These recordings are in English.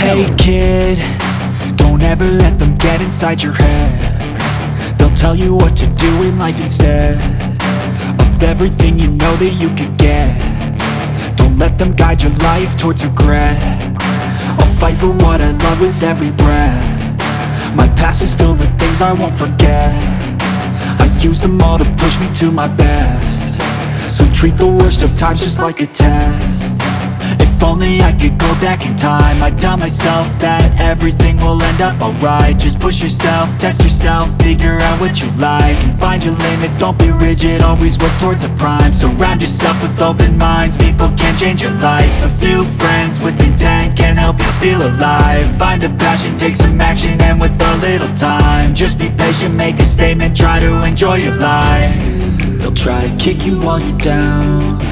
Hey kid, don't ever let them get inside your head. They'll tell you what to do in life instead of everything you know that you could get. Don't let them guide your life towards regret. I'll fight for what I love with every breath. My past is filled with things I won't forget. I use them all to push me to my best. So treat the worst of times just like a test. If only I could go back in time, I'd tell myself that everything will end up alright. Just push yourself, test yourself, figure out what you like, and find your limits, don't be rigid, always work towards a prime. Surround yourself with open minds, people can change your life. A few friends with intent can help you feel alive. Find a passion, take some action, and with a little time, just be patient, make a statement, try to enjoy your life. They'll try to kick you while you're down.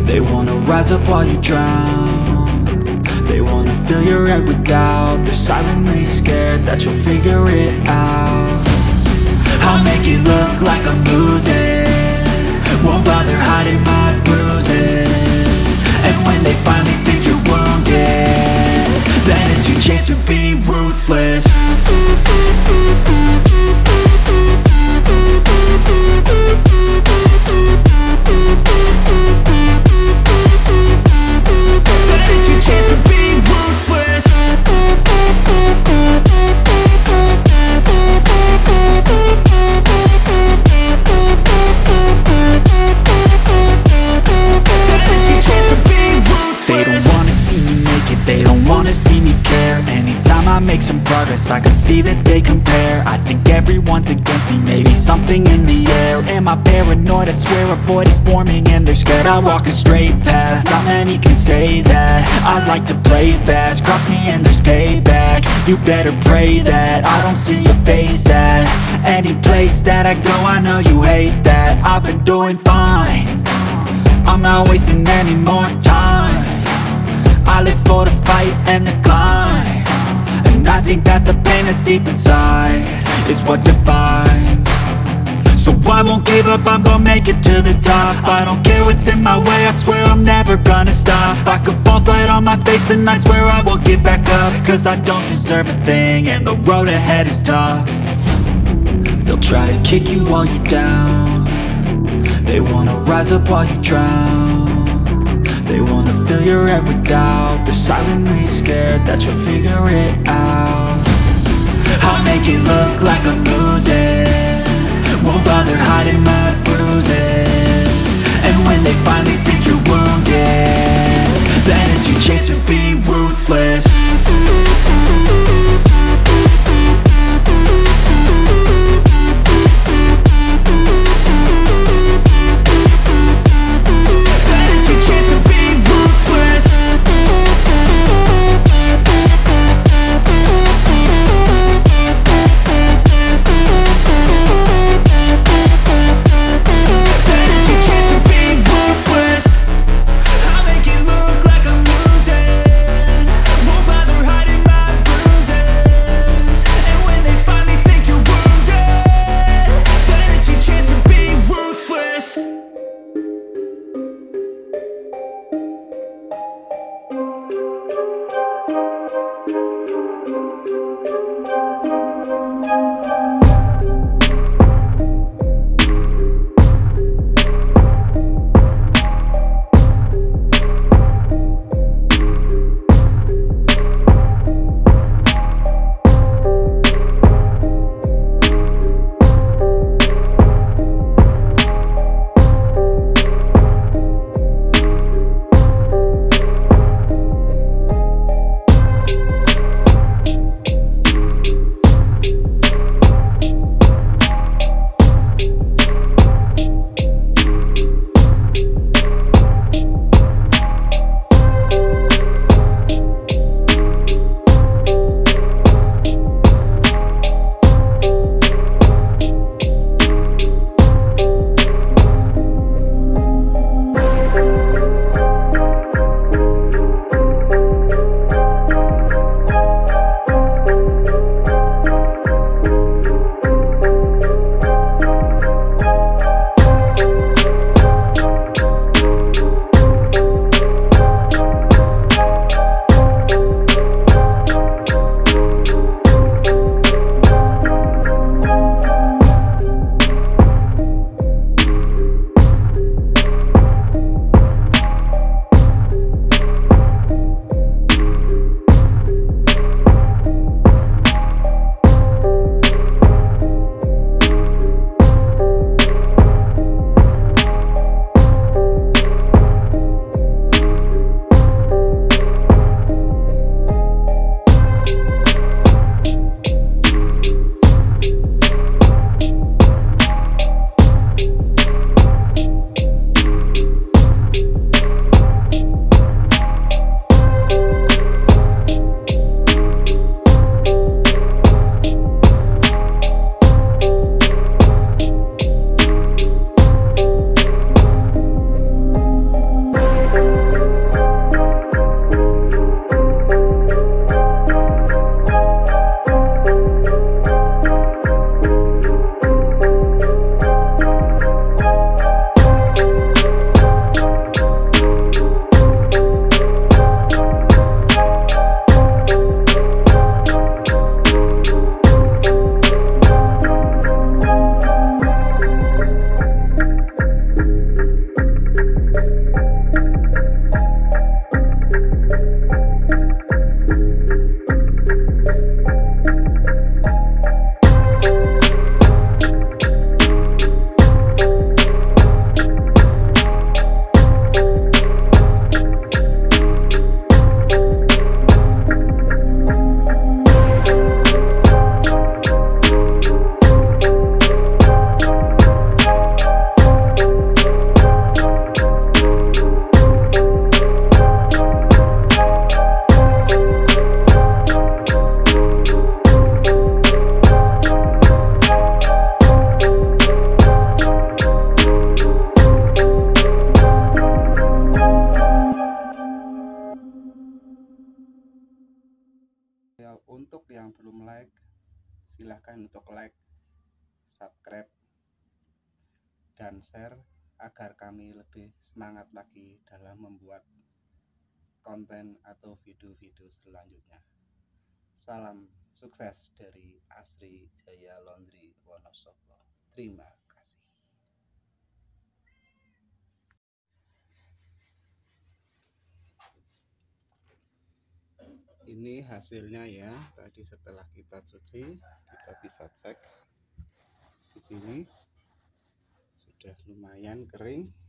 They wanna rise up while you drown. They wanna fill your head with doubt. They're silently scared that you'll figure it out. I'll make it look like I'm losing, won't bother hiding my bruises. And when they finally think you're wounded, then it's your chance to be ruthless. I make some progress, I can see that they compare. I think everyone's against me, maybe something in the air. Am I paranoid? I swear a void is forming and they're scared. I walk a straight path, not many can say that. I like to play fast, cross me and there's payback. You better pray that I don't see your face at any place that I go. I know you hate that. I've been doing fine, I'm not wasting any more time. I live for the fight and the climb, and I think that the pain that's deep inside is what defines. So I won't give up, I'm gonna make it to the top. I don't care what's in my way, I swear I'm never gonna stop. I could fall flat on my face and I swear I will get back up, cause I don't deserve a thing and the road ahead is tough. They'll try to kick you while you're down. They wanna rise up while you drown. They wanna fill your head with doubt. They're silently scared that you'll figure it out. I'll make it look like I'm losing, won't bother hiding my bruises. And when they finally think you're wounded, then it's your chance to be ruthless. Untuk yang belum like, silahkan untuk like, subscribe, dan share agar kami lebih semangat lagi dalam membuat konten atau video-video selanjutnya. Salam sukses dari Asri Jaya Laundry Wonosobo. Terima kasih. Ini hasilnya ya. Tadi setelah kita cuci, kita bisa cek di sini sudah lumayan kering.